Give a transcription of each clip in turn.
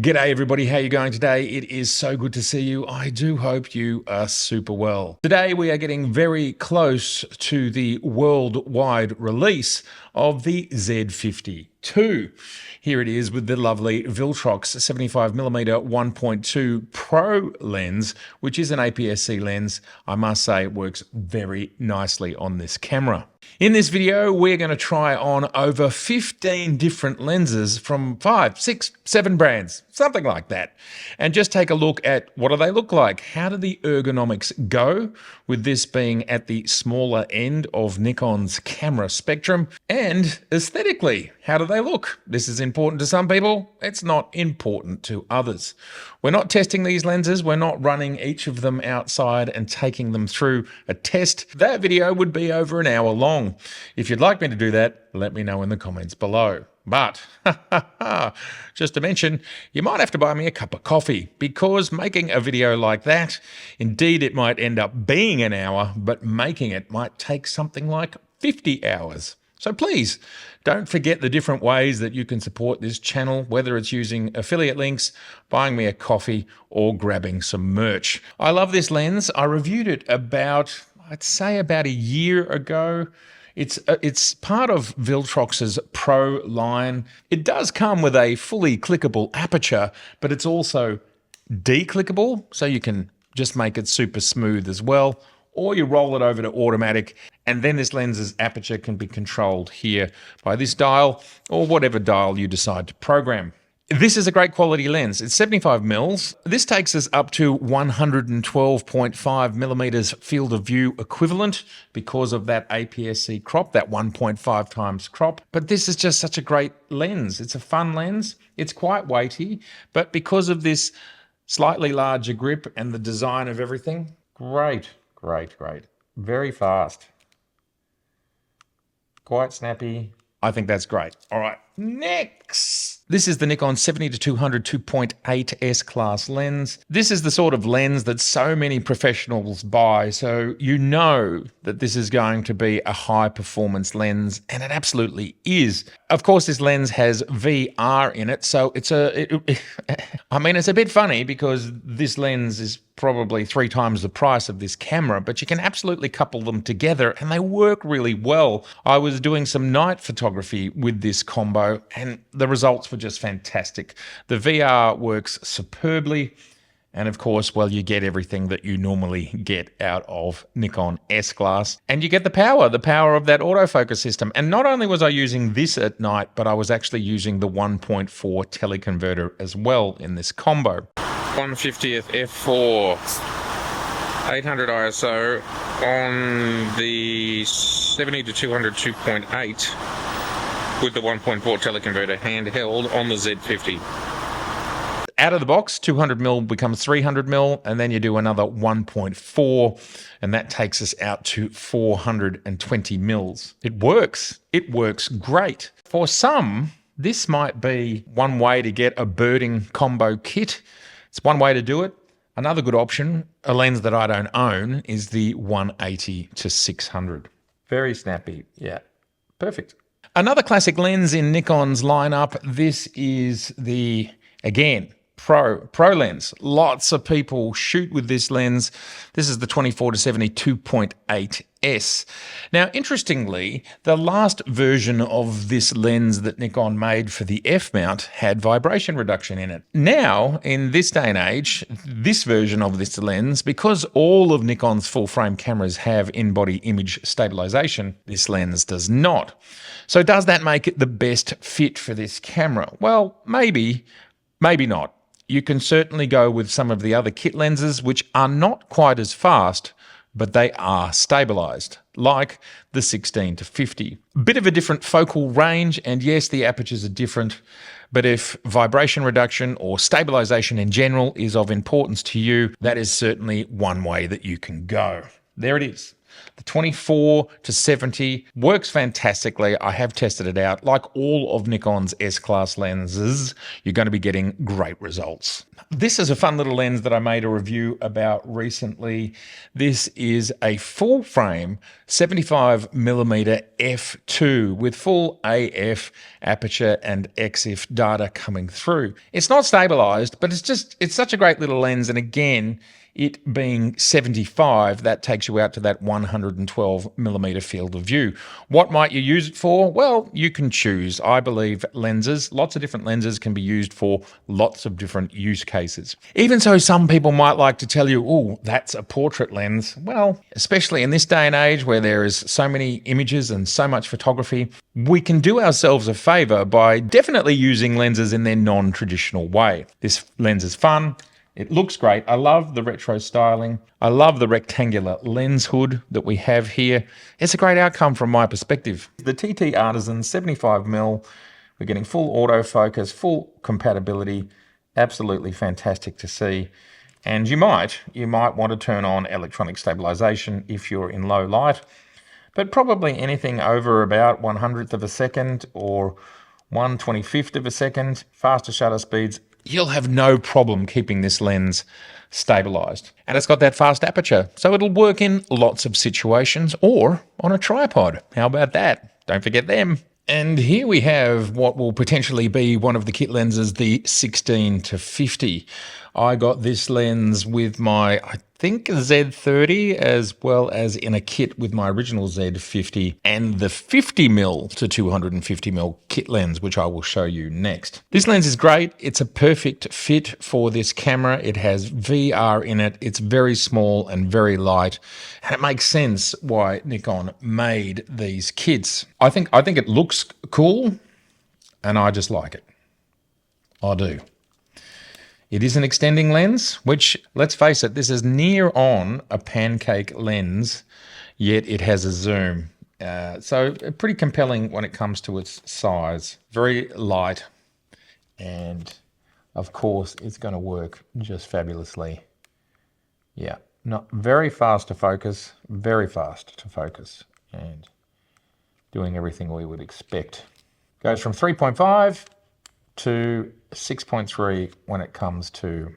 G'day everybody, how are you going today? It is so good to see you. I do hope you are super well. Today we are getting very close to the worldwide release of the Z50II. Here it is with the lovely Viltrox 75mm 1.2 Pro lens, which is an APS-C lens. I must say it works very nicely on this camera. In this video, we're going to try on over 15 different lenses from 5, 6, 7 brands, something like that, and just take a look at what do they look like? How do the ergonomics go, with this being at the smaller end of Nikon's camera spectrum, and aesthetically, how do they look? This is important to some people, it's not important to others. We're not testing these lenses, we're not running each of them outside and taking them through a test. That video would be over an hour long. If you'd like me to do that, let me know in the comments below. But, just to mention, you might have to buy me a cup of coffee, because making a video like that, indeed it might end up being an hour, but making it might take something like 50 hours. So please, don't forget the different ways that you can support this channel, whether it's using affiliate links, buying me a coffee, or grabbing some merch. I love this lens. I reviewed it about, I'd say about a year ago. It's part of Viltrox's Pro line. It does come with a fully clickable aperture, but it's also declickable, so you can just make it super smooth as well, or you roll it over to automatic, and then this lens's aperture can be controlled here by this dial, or whatever dial you decide to program. This is a great quality lens. It's 75 mils. This takes us up to 112.5 millimeters field of view equivalent because of that APS-C crop, that 1.5 times crop. But this is just such a great lens. It's a fun lens. It's quite weighty, but because of this slightly larger grip and the design of everything, great, great, great. Very fast. Quite snappy. I think that's great. All right, next. This is the Nikon Z50II 2.8 S-Class lens. This is the sort of lens that so many professionals buy, so you know that this is going to be a high-performance lens, and it absolutely is. Of course, this lens has VR in it, so it's it's a bit funny because this lens is probably 3 times the price of this camera, but you can absolutely couple them together and they work really well. I was doing some night photography with this combo and the results were just fantastic. The VR works superbly, and of course, well, you get everything that you normally get out of Nikon S-Class, and you get the power of that autofocus system. And not only was I using this at night, but I was actually using the 1.4 teleconverter as well in this combo. 1/50th f4, 800 ISO on the 70-200 2.8 with the 1.4 teleconverter handheld on the Z50. Out of the box, 200mm becomes 300mm, and then you do another 1.4, and that takes us out to 420 mils. It works great. For some, this might be one way to get a birding combo kit. It's one way to do it. Another good option, a lens that I don't own, is the 180-600. Very snappy, yeah, perfect. Another classic lens in Nikon's lineup, this is the, again, Pro lens. Lots of people shoot with this lens. This is the 24-70 2.8S. Now, interestingly, the last version of this lens that Nikon made for the F-mount had vibration reduction in it. Now, in this day and age, this version of this lens, because all of Nikon's full-frame cameras have in-body image stabilization, this lens does not. So does that make it the best fit for this camera? Well, maybe, maybe not. You can certainly go with some of the other kit lenses, which are not quite as fast, but they are stabilized, like the 16-50. Bit of a different focal range, and yes, the apertures are different, but if vibration reduction or stabilization in general is of importance to you, that is certainly one way that you can go. There it is. The 24 to 70 works fantastically. I have tested it out. Like all of Nikon's S-Class lenses, you're going to be getting great results. This is a fun little lens that I made a review about recently. This is a full frame 75mm f2 with full AF aperture and EXIF data coming through. It's not stabilized, but it's such a great little lens. And again, it being 75, that takes you out to that 112mm field of view. What might you use it for? Well, you can choose. I believe lots of different lenses can be used for lots of different use cases. Even so, some people might like to tell you, oh, that's a portrait lens. Well, especially in this day and age where there is so many images and so much photography, we can do ourselves a favor by definitely using lenses in their non-traditional way. This lens is fun. It looks great. I love the retro styling. I love the rectangular lens hood that we have here. It's a great outcome from my perspective. The TTArtisans 75mm, we're getting full autofocus, full compatibility, absolutely fantastic to see. And you might want to turn on electronic stabilization if you're in low light, but probably anything over about 1/100th of a second or 1/25th of a second, faster shutter speeds, you'll have no problem keeping this lens stabilized. And it's got that fast aperture, so it'll work in lots of situations or on a tripod. How about that? Don't forget them. And here we have what will potentially be one of the kit lenses, the 16 to 50. I got this lens with my, I think, Z30, as well as in a kit with my original Z50 and the 50mm to 250mm kit lens, which I will show you next. This lens is great. It's a perfect fit for this camera. It has VR in it. It's very small and very light, and it makes sense why Nikon made these kits. I think it looks cool, and I just like it. I do. It is an extending lens, which, let's face it, this is near on a pancake lens, yet it has a zoom. So pretty compelling when it comes to its size. Very light, and of course it's going to work just fabulously. Yeah, not very fast to focus, very fast to focus, and doing everything we would expect. Goes from 3.5 to 6.3 when it comes to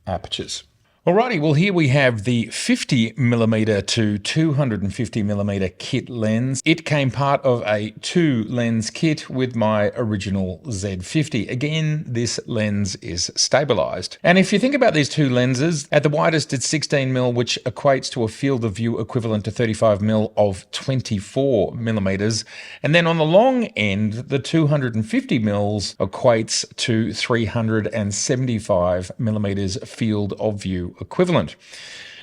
apertures. Alrighty, well here we have the 50mm to 250mm kit lens. It came part of a 2-lens kit with my original Z50. Again, this lens is stabilized. And if you think about these two lenses, at the widest it's 16mm, which equates to a field of view equivalent to 35mm of 24mm. And then on the long end, the 250mm equates to 375mm field of view equivalent.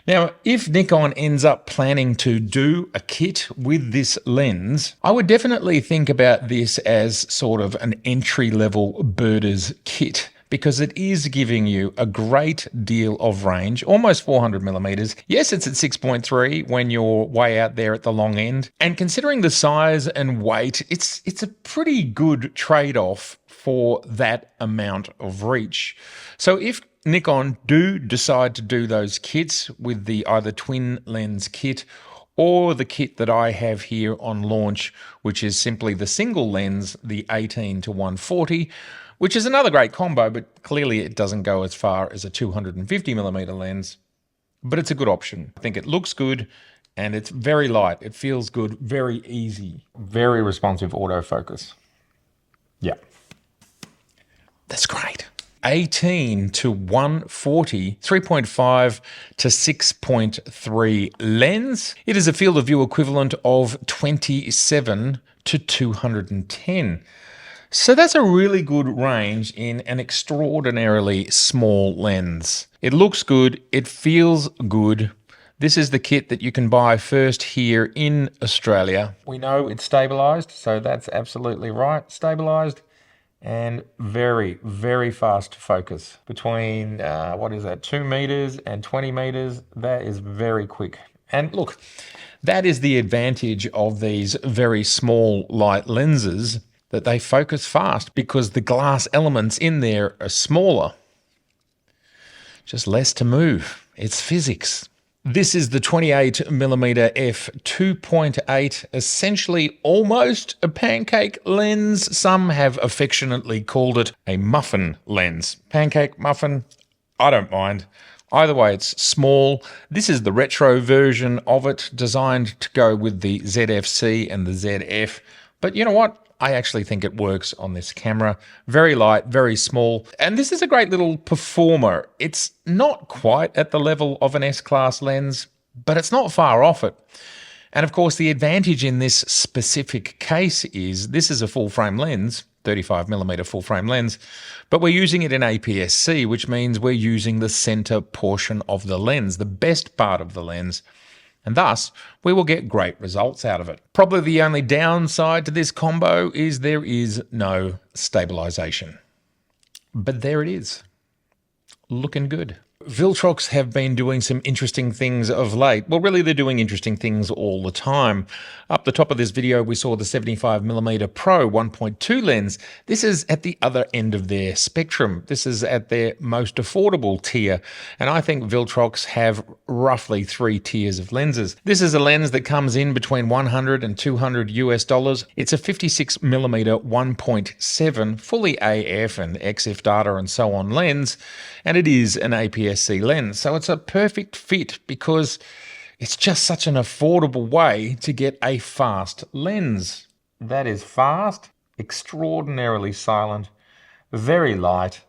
Now, if Nikon ends up planning to do a kit with this lens, I would definitely think about this as sort of an entry-level birders kit, because it is giving you a great deal of range, almost 400mm. Yes, it's at 6.3 when you're way out there at the long end. And considering the size and weight, it's a pretty good trade-off for that amount of reach. So if Nikon do decide to do those kits with the either twin lens kit or the kit that I have here on launch, which is simply the single lens, the 18 to 140, which is another great combo, but clearly it doesn't go as far as a 250mm lens, but it's a good option. I think it looks good and it's very light. It feels good, very easy, very responsive autofocus. Yeah, that's great. 18 to 140, 3.5 to 6.3 lens. It is a field of view equivalent of 27 to 210. So that's a really good range in an extraordinarily small lens. It looks good, it feels good. This is the kit that you can buy first here in Australia. We know it's stabilized, so that's absolutely right. Stabilized and very, very fast focus. Between, 2 meters and 20 meters, that is very quick. And look, that is the advantage of these very small light lenses, that they focus fast because the glass elements in there are smaller. Just less to move. It's physics. This is the 28mm f2.8, essentially almost a pancake lens. Some have affectionately called it a muffin lens. Pancake, muffin, I don't mind. Either way, it's small. This is the retro version of it, designed to go with the ZFC and the ZF. But you know what? I actually think it works on this camera. Very light, very small. And this is a great little performer. It's not quite at the level of an S-Class lens, but it's not far off it. And of course, the advantage in this specific case is this is a full-frame lens, 35mm full-frame lens, but we're using it in APS-C, which means we're using the center portion of the lens, the best part of the lens, and thus we will get great results out of it. Probably the only downside to this combo is there is no stabilization. But there it is, looking good. Viltrox have been doing some interesting things of late. Well, really, they're doing interesting things all the time. Up the top of this video, we saw the 75mm Pro 1.2 lens. This is at the other end of their spectrum. This is at their most affordable tier. And I think Viltrox have roughly 3 tiers of lenses. This is a lens that comes in between $100 and $200 US. It's a 56mm 1.7 fully AF and EXIF data and so on lens. And it is an APS-C lens. So it's a perfect fit because it's just such an affordable way to get a fast lens. That is fast, extraordinarily silent, very light,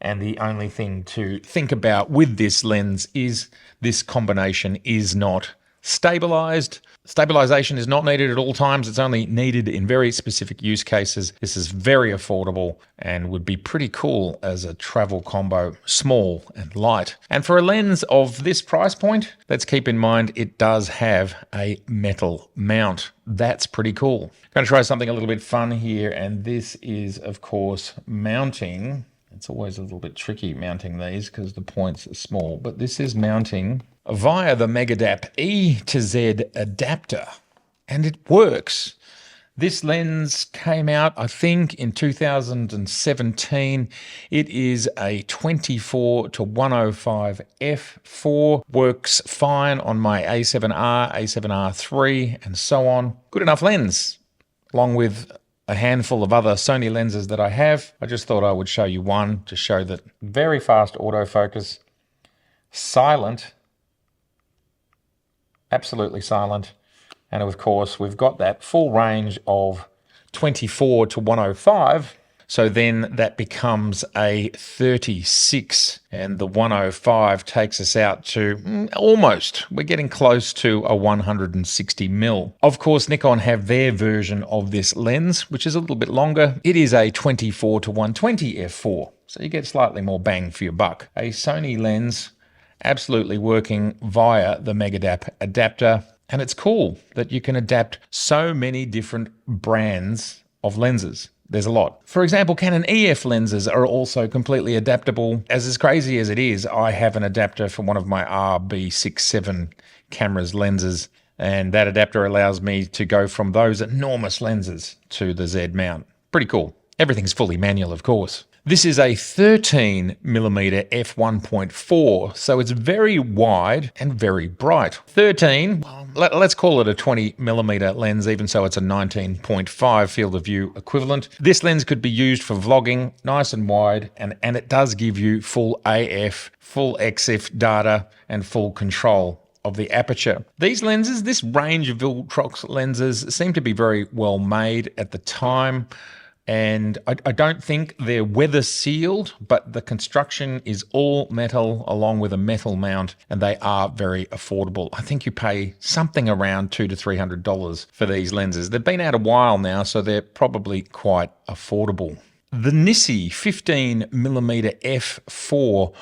and the only thing to think about with this lens is this combination is not stabilized. Stabilization is not needed at all times. It's only needed in very specific use cases. This is very affordable and would be pretty cool as a travel combo, small and light. And for a lens of this price point, let's keep in mind it does have a metal mount. That's pretty cool. I'm going to try something a little bit fun here, and this is, of course, mounting. It's always a little bit tricky mounting these because the points are small, but this is mounting via the Megadap E to Z adapter, and it works. This lens came out, I think, in 2017. It is a 24-105 f4, works fine on my A7R, A7R III, and so on. Good enough lens, along with a handful of other Sony lenses that I have. I just thought I would show you one to show that very fast autofocus, silent, absolutely silent. And of course, we've got that full range of 24-105. So then that becomes a 36, and the 105 takes us out to almost, we're getting close to a 160mm. Of course, Nikon have their version of this lens, which is a little bit longer. It is a 24-120 f4, so you get slightly more bang for your buck. A Sony lens, absolutely working via the Megadap adapter. And it's cool that you can adapt so many different brands of lenses. There's a lot. For example, Canon EF lenses are also completely adaptable. As crazy as it is, I have an adapter for one of my RB67 cameras lenses, and that adapter allows me to go from those enormous lenses to the Z mount. Pretty cool. Everything's fully manual, of course. This is a 13mm f1.4, so it's very wide and very bright. 13, let's call it a 20mm lens, even so it's a 19.5 field of view equivalent. This lens could be used for vlogging, nice and wide, and it does give you full AF, full EXIF data, and full control of the aperture. These lenses, this range of Viltrox lenses, seem to be very well made at the time. And I don't think they're weather sealed, but the construction is all metal along with a metal mount, and they are very affordable. I think you pay something around $200 to $300 for these lenses. They've been out a while now, so they're probably quite affordable. The Nisi 15mm f4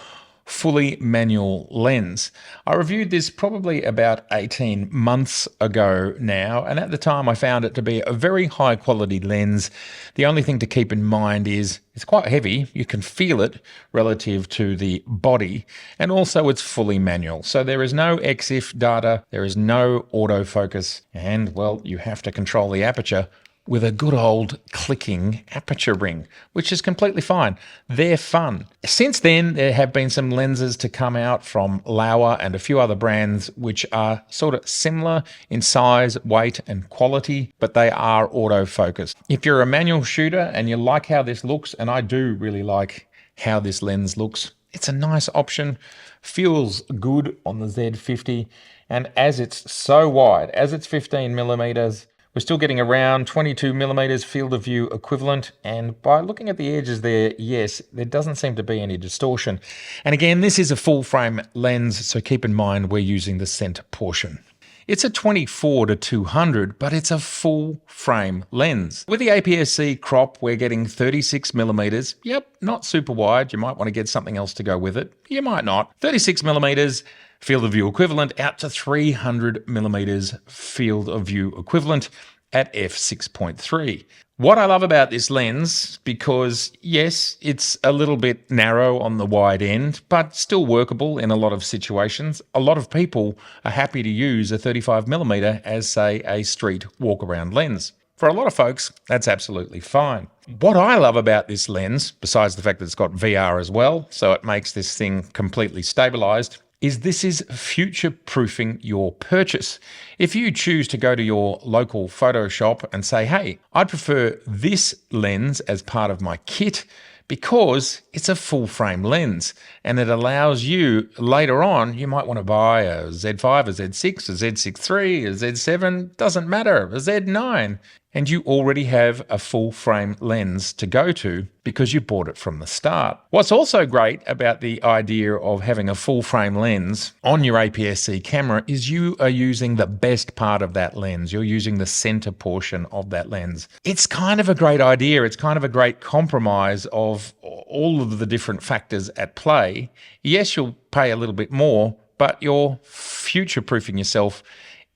fully manual lens. I reviewed this probably about 18 months ago now, and at the time I found it to be a very high quality lens. The only thing to keep in mind is it's quite heavy. You can feel it relative to the body, and also it's fully manual. So there is no EXIF data, there is no autofocus, and well, you have to control the aperture with a good old clicking aperture ring, which is completely fine. They're fun. Since then, there have been some lenses to come out from Laowa and a few other brands which are sort of similar in size, weight, and quality, but they are autofocus. If you're a manual shooter and you like how this looks, and I do really like how this lens looks, it's a nice option, feels good on the Z50, and as it's so wide, as it's 15 millimeters, we're still getting around 22 millimeters field of view equivalent, and by looking at the edges there, yes, there doesn't seem to be any distortion. And again, this is a full frame lens, so keep in mind we're using the center portion. It's a 24-200, but it's a full frame lens. With the APS-C crop, we're getting 36 millimeters. Yep, not super wide. You might want to get something else to go with it. You might not. 36 millimeters field of view equivalent out to 300 millimeters field of view equivalent at f6.3. What I love about this lens, because yes, it's a little bit narrow on the wide end, but still workable in a lot of situations. A lot of people are happy to use a 35 millimeter as, say, a street walk around lens. For a lot of folks, that's absolutely fine. What I love about this lens, besides the fact that it's got VR as well, so it makes this thing completely stabilized, is this is future-proofing your purchase. If you choose to go to your local photo shop and say, hey, I'd prefer this lens as part of my kit because it's a full-frame lens and it allows you, later on, you might want to buy a Z5, a Z6, a Z6 III, a Z7, doesn't matter, a Z9, and you already have a full-frame lens to go to because you bought it from the start. What's also great about the idea of having a full-frame lens on your APS-C camera is you are using the best part of that lens. You're using the center portion of that lens. It's kind of a great idea. It's kind of a great compromise of all of the different factors at play. Yes, you'll pay a little bit more, but you're future-proofing yourself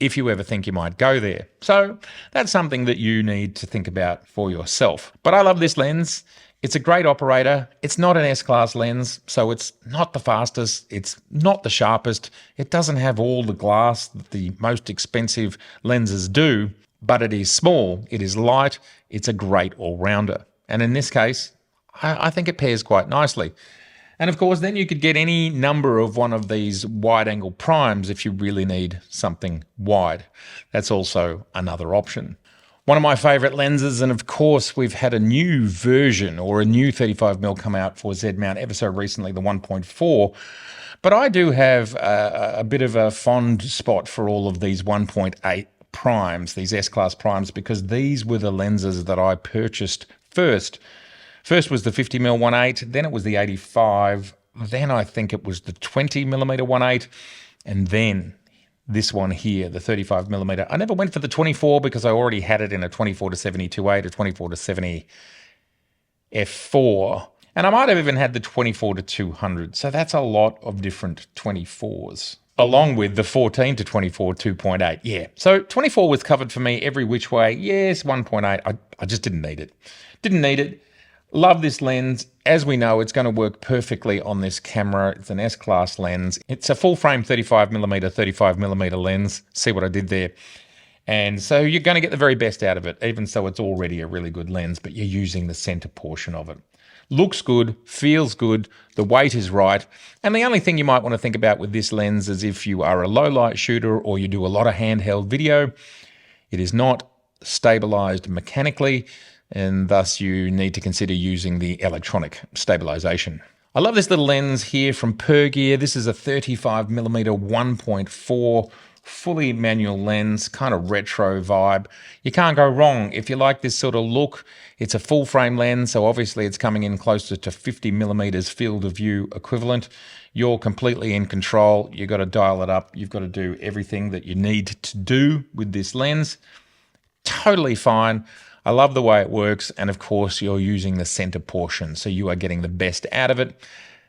if you ever think you might go there. So that's something that you need to think about for yourself. But I love this lens. It's a great operator. It's not an S-class lens, so it's not the fastest. It's not the sharpest. It doesn't have all the glass that the most expensive lenses do, but it is small. It is light. It's a great all-rounder. And in this case, I think it pairs quite nicely. And of course, then you could get any number of one of these wide-angle primes if you really need something wide. That's also another option. One of my favorite lenses, and of course, we've had a new version or a new 35mm come out for Z-mount ever so recently, the 1.4. But I do have a bit of a fond spot for all of these 1.8 primes, these S-class primes, because these were the lenses that I purchased first. First was the 50mm 1.8, then it was the 85, then I think it was the 20mm 1.8, and then this one here, the 35mm. I never went for the 24 because I already had it in a 24-70 2.8, a 24-70 f4, and I might have even had the 24-200, so that's a lot of different 24s. Along with the 14-24 2.8, yeah. So 24 was covered for me every which way. Yes, 1.8, I just didn't need it. Didn't need it. Love this lens. As we know, it's going to work perfectly on this camera. It's an S-class lens. It's a full-frame 35mm lens. See what I did there? And so you're going to get the very best out of it, even so it's already a really good lens, but you're using the center portion of it. Looks good, feels good, the weight is right, and the only thing you might want to think about with this lens is if you are a low-light shooter or you do a lot of handheld video, it is not stabilized mechanically, and thus you need to consider using the electronic stabilization. I love this little lens here from Pergear. This is a 35mm 1.4 fully manual lens, kind of retro vibe. You can't go wrong. If you like this sort of look, it's a full frame lens, so obviously it's coming in closer to 50mm field of view equivalent. You're completely in control. You've got to dial it up. You've got to do everything that you need to do with this lens. Totally fine. I love the way it works, and of course you're using the center portion, so you are getting the best out of it.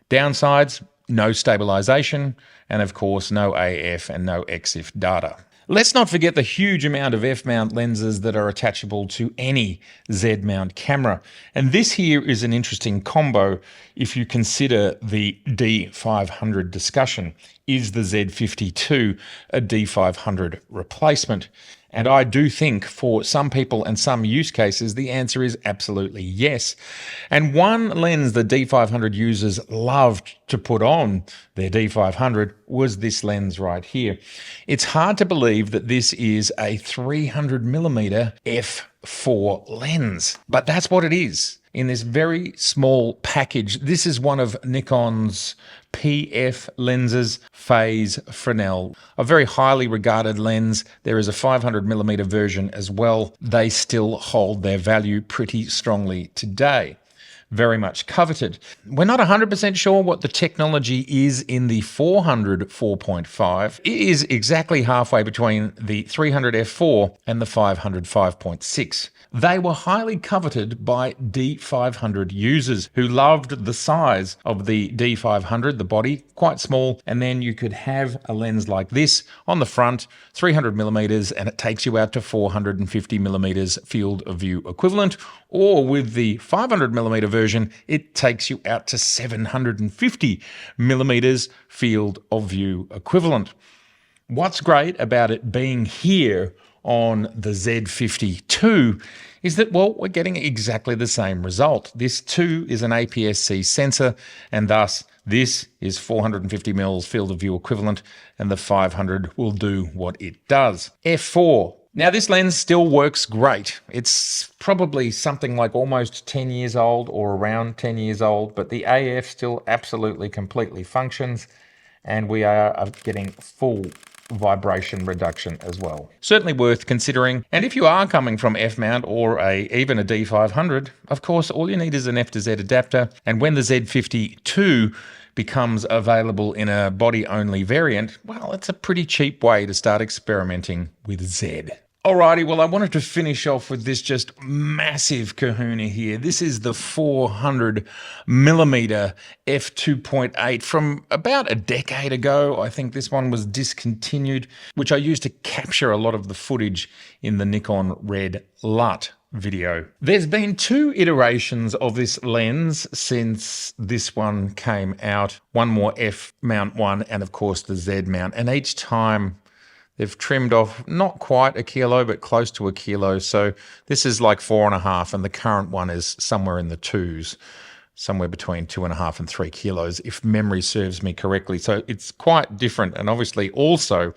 Downsides, no stabilization, and of course no AF and no EXIF data. Let's not forget the huge amount of F-mount lenses that are attachable to any Z-mount camera. And this here is an interesting combo if you consider the D500 discussion. Is the Z50II a D500 replacement? And I do think for some people and some use cases, the answer is absolutely yes. And one lens the D500 users loved to put on their D500 was this lens right here. It's hard to believe that this is a 300mm f4 lens, but that's what it is. In this very small package, this is one of Nikon's PF lenses, Phase Fresnel, a very highly regarded lens. There is a 500mm version as well. They still hold their value pretty strongly today. Very much coveted. We're not 100% sure what the technology is in the 400 4.5. It is exactly halfway between the 300 f4 and the 500 5.6. They were highly coveted by D500 users who loved the size of the D500, the body, quite small, and then you could have a lens like this on the front, 300mm, and it takes you out to 450mm field of view equivalent, or with the 500mm version, it takes you out to 750mm field of view equivalent. What's great about it being here on the Z50II is that, well, we're getting exactly the same result. This too is an APS-C sensor, and thus this is 450mm field of view equivalent, and the 500 will do what it does. F4. Now, this lens still works great. It's probably something like almost 10 years old or around 10 years old, but the AF still absolutely completely functions, and we are getting full vibration reduction as well. Certainly worth considering. And if you are coming from F-mount or even a D500, of course, all you need is an F to Z adapter. And when the Z50II becomes available in a body-only variant, well, it's a pretty cheap way to start experimenting with Z. Alrighty, well, I wanted to finish off with this just massive kahuna here. This is the 400mm f2.8 from about a decade ago. I think this one was discontinued, which I used to capture a lot of the footage in the Nikon Red LUT video. There's been 2 iterations of this lens since this one came out. One more F-mount one, and of course the Z-mount. And each time they've trimmed off not quite a kilo, but close to a kilo. So this is like 4.5, and the current one is somewhere in the 2s, somewhere between 2.5 and 3 kilos, if memory serves me correctly. So it's quite different. And obviously also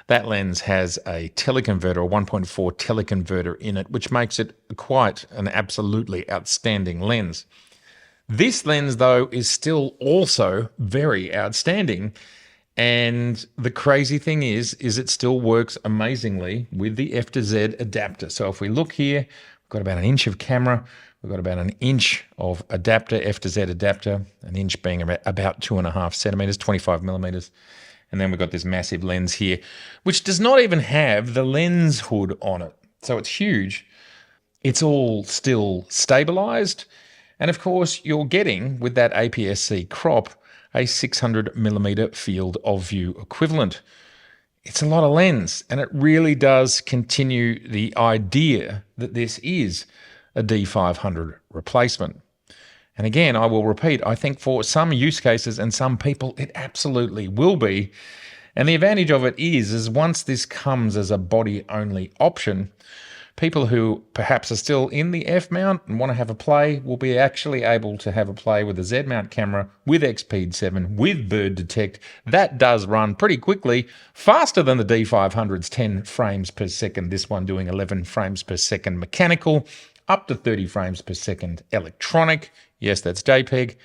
that lens has a teleconverter, a 1.4 teleconverter in it, which makes it quite an absolutely outstanding lens. This lens, though, is still also very outstanding. And the crazy thing is it still works amazingly with the F to Z adapter. So if we look here, we've got about 1 inch of camera, we've got about 1 inch of adapter, F to Z adapter, 1 inch being about 2.5 centimeters, 25mm. And then we've got this massive lens here, which does not even have the lens hood on it. So it's huge. It's all still stabilized. And of course, you're getting, with that APS-C crop, a 600mm field of view equivalent. It's a lot of lens, and it really does continue the idea that this is a D500 replacement. And again, I will repeat, I think for some use cases and some people, it absolutely will be. And the advantage of it is once this comes as a body-only option, people who perhaps are still in the F-mount and want to have a play will be actually able to have a play with a Z-mount camera with XPEED7, with bird detect. That does run pretty quickly, faster than the D500's 10 frames per second, this one doing 11 frames per second mechanical, up to 30 frames per second electronic. Yes, that's JPEG.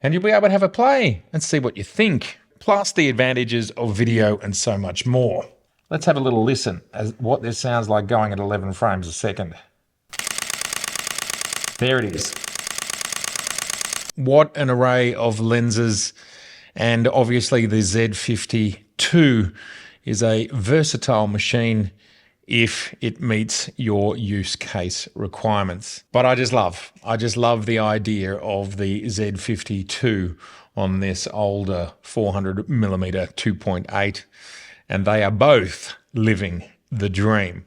And you'll be able to have a play and see what you think, plus the advantages of video and so much more. Let's have a little listen as what this sounds like going at 11 frames a second. There it is. What an array of lenses. And obviously the Z50II is a versatile machine if it meets your use case requirements. But I just love the idea of the Z50II on this older 400mm 2.8. And they are both living the dream.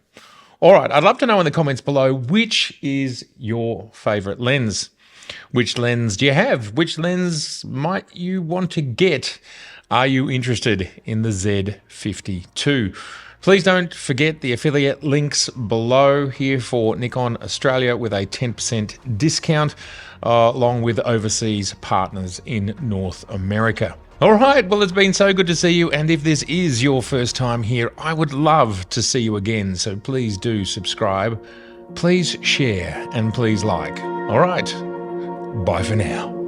All right, I'd love to know in the comments below, which is your favorite lens? Which lens do you have? Which lens might you want to get? Are you interested in the Z50II? Please don't forget the affiliate links below here for Nikon Australia with a 10% discount, along with overseas partners in North America. All right, well, it's been so good to see you, and if this is your first time here, I would love to see you again, so please do subscribe, please share, and please like. All right, bye for now.